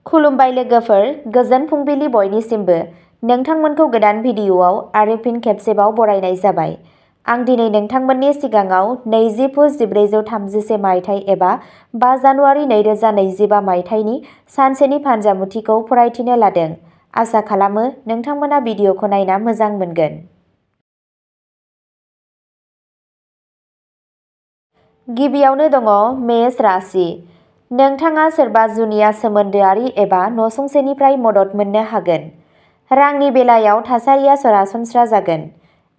खुलुमबाय लोगोफोर, गोजोन फुंबिलि बयनिसिमबो। नोंथांमोनखौ गोदान भिडिअ'आव आरो फिन खेबसेबाव बरायनाय जाबाय। आं दिनै नोंथांमोननि सिगाङाव 20 पुस 1431 मायथाइ एबा 5 जानुवारि 2025 मायथाइनि सानसेनि फान्जामुथिखौ फरायथिनो लादों। आसा खालामो नोंथांमोना भिडिअ'खौ नायना मोजां मोनगोन। गिबियावनो दङ मेष राशि। नोंथाङा सोरबा जुनिया सोमोन्दोआरि एबा नसुंसेनिफ्राय मदद मोननो हागोन। रांनि बेलायाव थासारिया सरासनस्रा जागोन,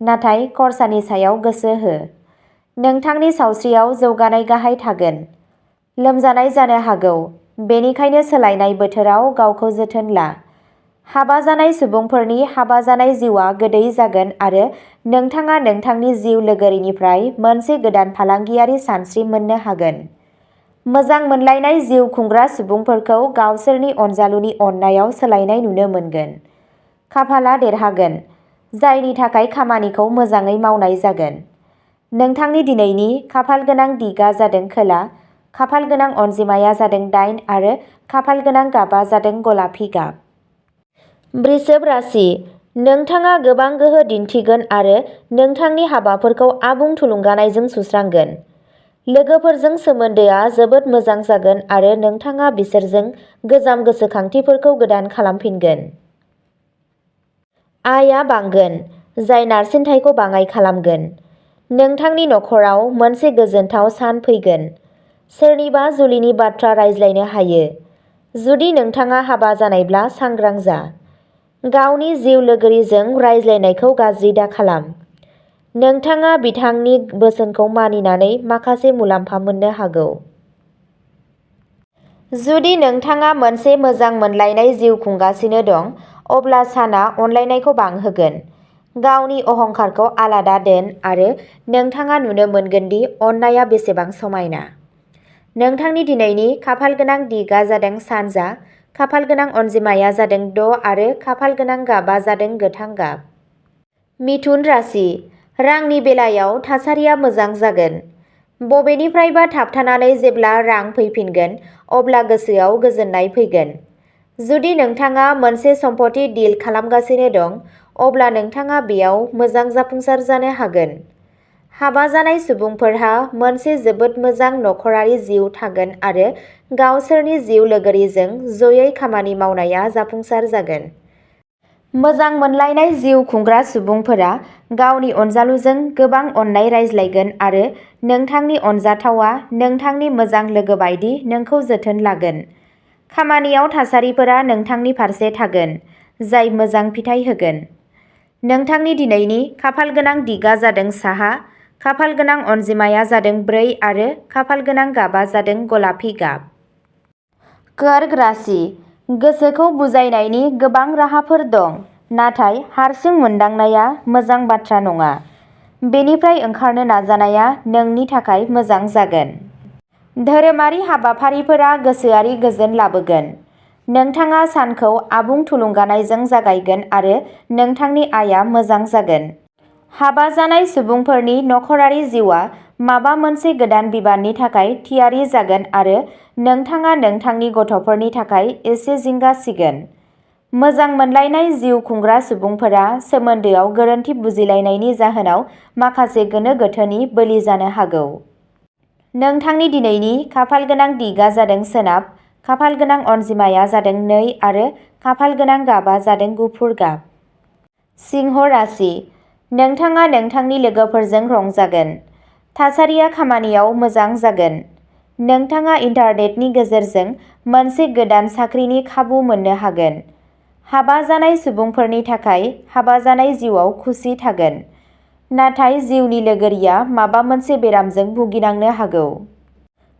नाथाय खरसानि सायाव गोसो हो। नोंथांनि सावस्रियाव जौगानाय गाहाय थागोन। लोमजानाय जानो हागौ, बेनिखायनो सोलायनाय बोथोराव गावखौ जोथोन ला। हाबा जानाय सुबुंफोरनि हाबा जानाय जिउआ गोदै जागोन आरो नोंथाङा नोंथांनि जिउ लोगोरिनिफ्राय मोनसे गोदान फालांगियारि सानस्रि मोननो हागोन। मोजां मोनलायनाय जिउ खुंग्रा सुबुंफोरखौ गावसोरनि अनजालुनि अननायाव सोलायनाय नुनो मोनगोन। खाफालआ देरहागोन, जायनि थाखाय खामानिखौ मोजाङै मावनाय जागोन। नोंथांनि दिनैनि खाफालगोनां दिगआ जादों खोला, खाफालगोनां अनजिमाया जादों 8 आरो खाफालगोनां गाबआ जादों गलापि गाब। वृषभ राशि। नोंथाङा गोबां गोहो दिन्थिगोन आरो नोंथांनि हाबाफोरखौ आबुं थुलुंगानायजों सुस्रांगोन। लोगोफोरजों सोमोन्दोआ जोबोद मोजां जागोन आरो नोंथाङा बिसोरजों गोजाम गोसोखांथिफोरखौ गोदान खालामफिनगोन। आयआ बांगोन, जाय नारसिनथायखौ बाङाइ खालामगोन। नोंथांनि नखराव मोनसे गोजोनथाव सान फैगोन। सोरनिबा जुलिनि बाथ्रा रायज्लायनो हायो। जुदि नोंथाङा हाबा जानायब्ला सांग्रां जा। गावनि जिउ लोगोरिजों रायज्लायनायखौ गाज्रि दाखालाम। नोंथाङा बिथांनि बोसोनखौ मानिनानै माखासे मुलाम्फा मोननो हागौ। जुदि नोंथाङा मोनसे मोजां मोनलायनाय जिउ खुंगासिनो दं, अब्ला साना अनलायनायखौ बांहोगोन। गावनि अहंकारखौ आलादा दोन आरो नोंथाङा नुनो मोनगोन दि अननायआ बेसेबां समायना। नोंथांनि दिनैनि खाफालगोनां दिगआ जादों सानजा, खाफालगोनां अनजिमाया जादों 6 आरो खाफालगोनां गाबआ जादों गोथां गाब। मिथुन राशि। रांनि बेलायाव थासारिया मोजां जागोन। बबेनिफ्रायबा थाबथानानै जेब्ला रां फैफिनगोन, अब्ला गोसोआव गोजोननाय फैगोन। जुदि नोंथाङा मोनसे सम्पथि डिल खालामगासिनो दं, अब्ला नोंथाङा बेयाव मोजां जाफुंसार जानो हागोन। हाबा जानाय सुबुंफोरहा मोनसे जोबोद मोजां नखरारि जिउ थागोन आरो गावसोरनि जिउ लोगोरिजों जयै खामानि मावनाया जाफुंसार जागोन। मोजां मोनलायनाय जिउ खुंग्रा सुबुंफोरा गावनि अनजालुजों गोबां अननाय रायज्लायगोन आरो नोंथांनि अनजाथावआ नोंथांनि मोजां लोगो बायदि नोंखौ जोथोन लागोन। खामानियाव थासारिफोरा नोंथांनि फारसे थागोन, जाय मोजां फिथाय होगोन। नोंथांनि दिनैनि खाफालगोनां दिगआ जादों साहा, खाफालगोनां अनजिमाया जादों 4 आरो खाफालगोनां गाबआ जादों गलापि गाब। कर्क राशि। गोसोखौ बुजायनायनि गोबां राहाफोर दं, नाथाय हारसिं मोनदांनाया मोजां बाथ्रा नङा। बेनिफ्राय ओंखारनो नाजानाया नोंनि थाखाय मोजां जागोन। धोरोमारि हाबाफारिफोरा गोसोआरि गोजोन लाबोगोन। नोंथाङा सानखौ आबुं थुलुंगानायजों जागायगोन आरो नोंथांनि आयआ मोजां जागोन। हाबा जानाय सुबुंफोरनि नखरारि जिउआ माबा मोनसे गोदान बिबाननि थाखाय थियारि जागोन आरो नोंथाङा नोंथांनि गथ'फोरनि थाखाय एसे जिंगा सिगोन। मोजां मोनलायनाय जिउ खुंग्रा सुबुंफोरा सोमोन्दोआव गोरोन्थि बुजिलायनायनि जाहोनाव माखासे गोनो गोथोनि बोलि जानो हागौ। नोंथांनि दिनैनि खाफालगोनां दिगआ जादों सोनाब, खाफालगोनां अनजिमाया जादों 2 आरो खाफालगोनां गाबआ जादों गुफुर गाब। सिंह राशि। नोंथाङा नोंथांनि लोगोफोरजों रंजागोन। थासारिया खामानियाव मोजां जागोन। नोंथाङा इन्टारनेटनि गेजेरजों मोनसे गोदान साख्रिनि खाबु मोननो हागोन। हाबा जानाय सुबुंफोरनि थाखाय हाबा जानाय जिउआव खुसि थागोन, नाथाय जिउनि लोगोरिया माबा मोनसे बेरामजों भुगिनांनो हागौ।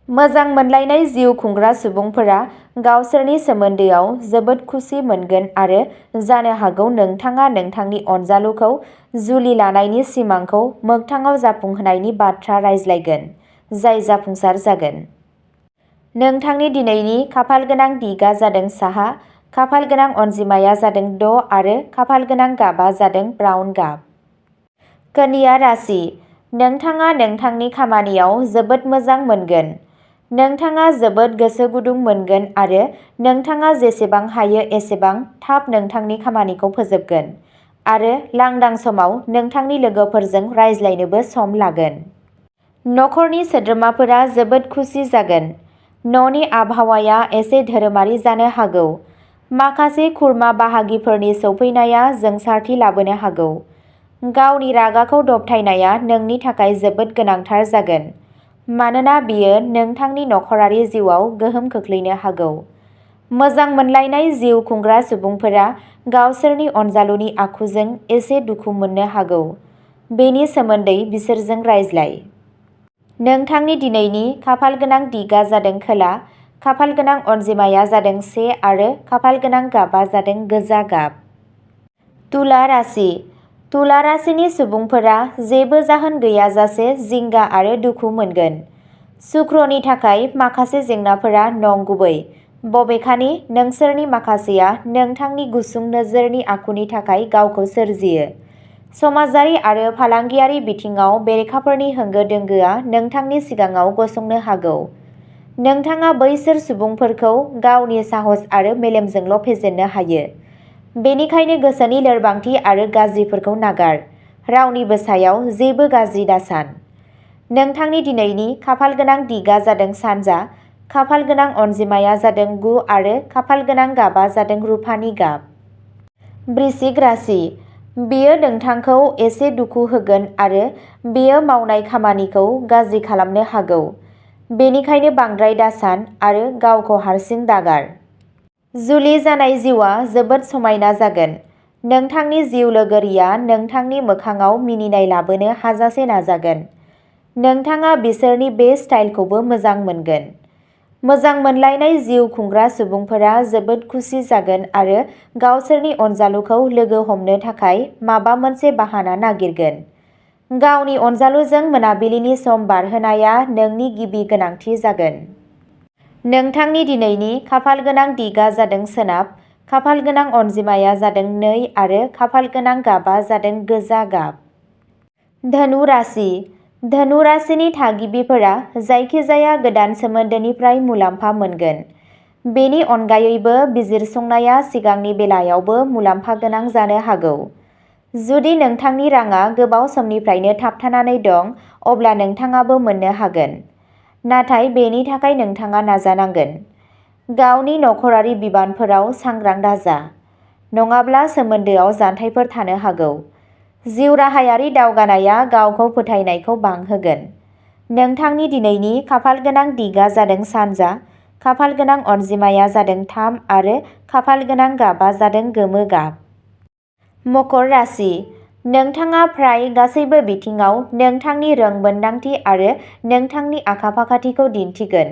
मोजां मोनलायनाय जिउ खुंग्रा सुबुंफोरा गावसोरनि सोमोन्दोआव जोबोद खुसि मोनगोन आरो जानो हागौ नोंथाङा नोंथांनि अनजालुखौ जुलि लानायनि सिमांखौ मोगथाङाव जाफुंहोनायनि बाथ्रा रायज्लायगोन, जाय जाफुंसार जागोन। नोंथांनि दिनैनि खाफालगोनां दिगआ जादों साहा, खाफालगोनां अनजिमाया जादों 6 आरो खाफालगोनां गाबआ जादों ब्राउन गाब। कन्या राशि। नोंथाङा नोंथांनि खामानियाव जोबोद मोजां मोनगोन। नोंथाङा जोबोद गोसो गुदुं मोनगोन आरो नोंथाङा जेसेबां हायो एसेबां थाब नोंथांनि खामानिखौ फोजोबगोन आरो लांदां समाव नोंथांनि लोगोफोरजों रायज्लायनोबो सम लागोन। नखरनि सोद्रोमाफोरा जोबोद खुसि जागोन। न'नि आबहावाया एसे धोरोमारि जानो हागौ। माखासे खुरमा बाहागिफोरनि सौफैनाया जोंसारथि लाबोनो हागौ। गावनि रागाखौ दबथायनाया नोंनि थाखाय जोबोद गोनांथार जागोन, मानोना बेयो नोंथांनि नखरारि जिउआव गोहोम खोख्लैनो हागौ। मोजां मोनलायनाय जिउ खुंग्रा सुबुंफोरा गावसोरनि अनजालुनि आखुजों एसे दुखु मोननो हागौ। बेनि सोमोन्दै बिसोरजों रायज्लाय। नोंथांनि दिनैनि खाफालगोनां दिगा जादों खोला, खाफालगोनां अनजिमाया जादों 1 आरो खाफालगोनां गाबआ जादों गोजा गाब। तुला राशि। तुला राशिनि सुबुंफोरा जेबो जाहोन गैयाजासे जिंगा आरो दुखु मोनगोन। शुक्रनि थाखाय माखासे जेंनाफोरा नंगुबै, बबेखानि नोंसोरनि माखासेया नोंथांनि गुसुं नोजोरनि आखुनि थाखाय गावखौ सोरजियो। समाजारि आरो फालांगियारि बिथिङाव बेरेखाफोरनि होंगो दोंगोआ नोंथांनि सिगाङाव गसंनो हागौ। नोंथाङा बैसोर सुबुंफोरखौ गावनि साहस आरो मेलेमजोंल' फेजेननो हायो। बेनिखायनो गोसोनि लोरबांथि आरो गाज्रिफोरखौ नागार। रावनिबो सायाव जेबो गाज्रि दासान। नोंथांनि दिनैनि खाफालगोनां दिगा जादों सानजा, खाफालगोनां अनजिमाया जादों 9 आरो खाफालगोनां गाबआ जादों रुफानि गाब। वृश्चिक राशि। बेयो नोंथांखौ एसे दुखु होगोन आरो बेयो मावनाय खामानिखौ गाज्रि खालामनो हागौ। बेनिखायनो बांद्राय दासान आरो गावखौ हारसिं दागार। जुलि जानाय जिउआ जोबोद समायना जागोन। नोंथांनि जिउ लोगोरिया नोंथांनि मोखांआव मिनिनाय लाबोनो हाजासे नाजागोन। नोंथाङा बिसोरनि बे स्टाइलखौबो मोजां मोनगोन। मोजां मोनलायनाय जिउ खुंग्रा सुबुंफोरा जोबोद खुसि जागोन आरो गावसोरनि अनजालुखौ लोगो हमनो थाखाय माबा मोनसे बाहाना नागिरगोन। गावनि अनजालुजों मोनाबिलिनि सम बारहोनाया नोंनि गिबि गोनांथि जागोन। नोंथांनि दिनैनि खाफालगोनां दिगा जादों सोनाब, खाफालगोनां अनजिमाया जादों 2 आरो खाफालगोनां गाबआ जादों गोजा गाब। धनु राशि। धनु राशिनि थागिबिफोरा जायखिजाया गोदान सोमोन्दोनिफ्राय मुलाम्फा मोनगोन। बेनि अनगायैबो बिजिरसंनाया सिगांनि बेलायावबो मुलाम्फा गोनां जानो हागौ। जुदि नोंथांनि राङा गोबाव समनिफ्रायनो थाबथानानै दं, अब्ला नोंथाङाबो मोननो हागोन। नाथाय बेनि थाखाय नोंथाङा नाजानांगोन। गावनि नखरारि बिबानफोराव सांग्रां दाजा, नङाब्ला सोमोन्दोआव जाथायफोर थानो हागौ। जिउ राहायारि दावगानाया गावखौ फोथायनायखौ बांहोगोन। नोंथांनि दिनैनि खाफालगोनां दिगा जादों सानजा, खाफालगोनां अनजिमाया जादों 3 आरो खाफालगोनां गाबआ जादों गोमो गाब। मकर राशि। नोंथाङा फ्राय गासैबो बिथिङाव नोंथांनि रोंमोन्दांथि आरो नोंथांनि आखा-फाखाथिखौ दिन्थिगोन।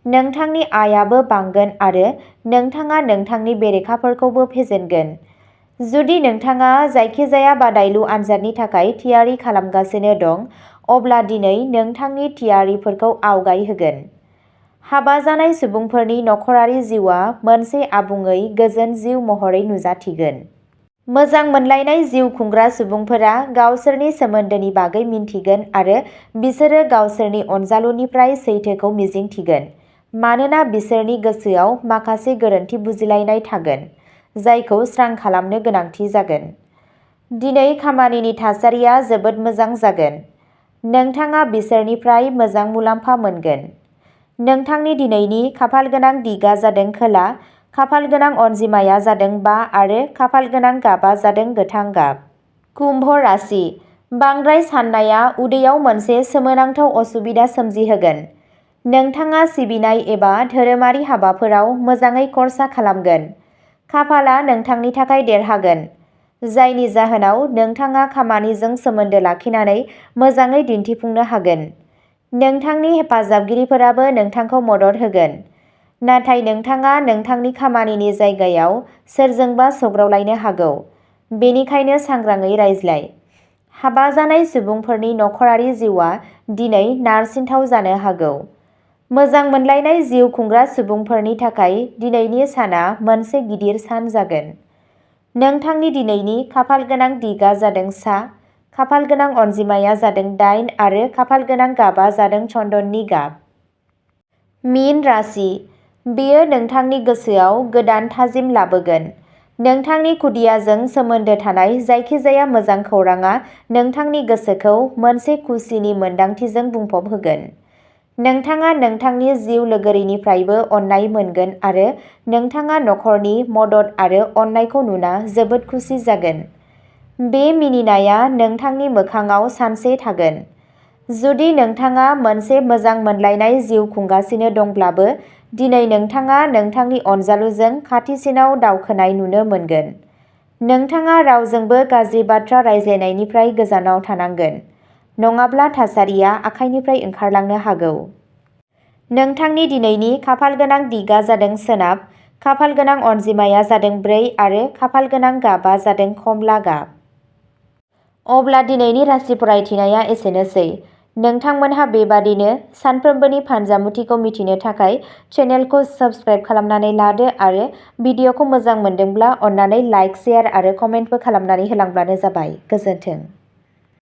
नोंथांनि आयाबो बांगोन आरो नोंथाङा नोंथांनि बेरेखाफोरखौबो फेजेनगोन। जुदि नोंथाङा जायखिजाया बादायलु आनजादनि थाखाय थियारि खालामगासिनो दं, अब्ला दिनै नोंथांनि थियारिफोरखौ आवगायहोगोन। हाबा जानाय सुबुंफोरनि नखरारि जिउआ मोनसे आबुङै गोजोन जिउ महरै नुजाथिगोन। मोजां मोनलायनाय जिउ खुंग्रा सुबुंफोरा गावसोरनि सोमोन्दोनि बागै मिन्थिगोन आरो बिसोरो गावसोरनि अनजालुनिफ्राय सैथोखौ मिजिंथिगोन, मानोना बिसोरनि गोसोआव माखासे गोरोन्थि बुजिलायनाय थागोन, जायखौ स्रां खालामनो गोनांथि जागोन। दिनै खामानिनि थासारिया जोबोद मोजां जागोन। नोंथाङा बिसोरनिफ्राय मोजां मुलाम्फा मोनगोन। नोंथांनि दिनैनि खाफालगोनां दिगा जादों खोला, खाफालगोनां अनजिमाया जादों 5 आरो खाफालगोनां गाबआ जादों गोथां गाब। कुम्भ राशि। बांद्राय साननाया उदैयाव मोनसे सोमोनांथाव असुबिदा सोमजिहोगोन। नोंथाङा सिबिनाय एबा धोरोमारि हाबाफोराव मोजाङै खर्सा खालामगोन। खाफालआ नोंथांनि थाखाय देरहागोन, जायनि जाहोनाव नोंथाङा खामानिजों सोमोन्दो लाखिनानै मोजाङै दिन्थिफुंनो हागोन। नोंथांनि हेफाजाबगिरिफोराबो नोंथांखौ मदद होगोन, नाथाय नोंथाङा नोंथांनि खामानिनि जायगायाव सोरजोंबा सौग्रावलायनो हागौ, बेनिखायनो सांग्राङै रायज्लाय। हाबा जानाय सुबुंफोरनि नखरारि जिउआ दिनै नारसिनथाव जानो हागौ। मोजां मोनलायनाय जिउ खुंग्रा सुबुंफोरनि थाखाय दिनैनि साना मोनसे गिदिर सान जागोन। नोंथांनि दिनैनि खाफालगोनां दिगा जादों सा, खाफालगोनां अनजिमाया जादों 8 आरो खाफालगोनां गाबआ जादों चन्दननि गाब। मीन राशि, बेयो नोंथांनि गोसोआव गोदान थाजिम लाबोगोन। नोंथांनि खुदियाजों सोमोन्दो थानाय जायखिजाया मोजां खौरांआ नोंथांनि गोसोखौ मोनसे खुसिनि मोनदांथिजों बुंफबहोगोन। नोंथाङा नोंथांनि जिउ लोगोरिनिफ्रायबो अननाय मोनगोन आरो नोंथाङा नखरनि मदद आरो अननायखौ नुना जोबोद खुसि जागोन। बे मिनिनाया नोंथांनि मोखांआव सानसे थागोन। जुदि नोंथाङा मोनसे मोजां मोनलायनाय जिउ खुंगासिनो दंब्लाबो, दिनै नोंथाङा नोंथांनि अनजालुजों खाथिसिनाव दावखोनाय नुनो मोनगोन। नोंथाङा रावजोंबो गाज्रि बाथ्रा रायज्लायनायनिफ्राय गोजानाव थानांगोन, नङाब्ला थासारिया आखाइनिफ्राय ओंखारलांनो हागौ। नोंथांनि दिनैनि खाफालगोनां दिगआ जादों सोनाब, खाफालगोनां अनजिमाया जादों 4 आरो खाफालगोनां गाबआ जादों कमला गाब। अब्ला दिनैनि राशि फरायथिनाया एसेनोसै। नोंथांमोनहा बेबादिनो सानफ्रोमबोनि फानजामुथिखौ मिथिनो थाखाय चेनेलखौ साबस्क्राइब खालामनानै लादो आरो भिडिअखौ मोजां मोनदोंब्ला अन्नानै लाइक, शेयार आरो कमेन्टबो खालामनानै होलांब्लानो जाबाय। गोजोन्थों।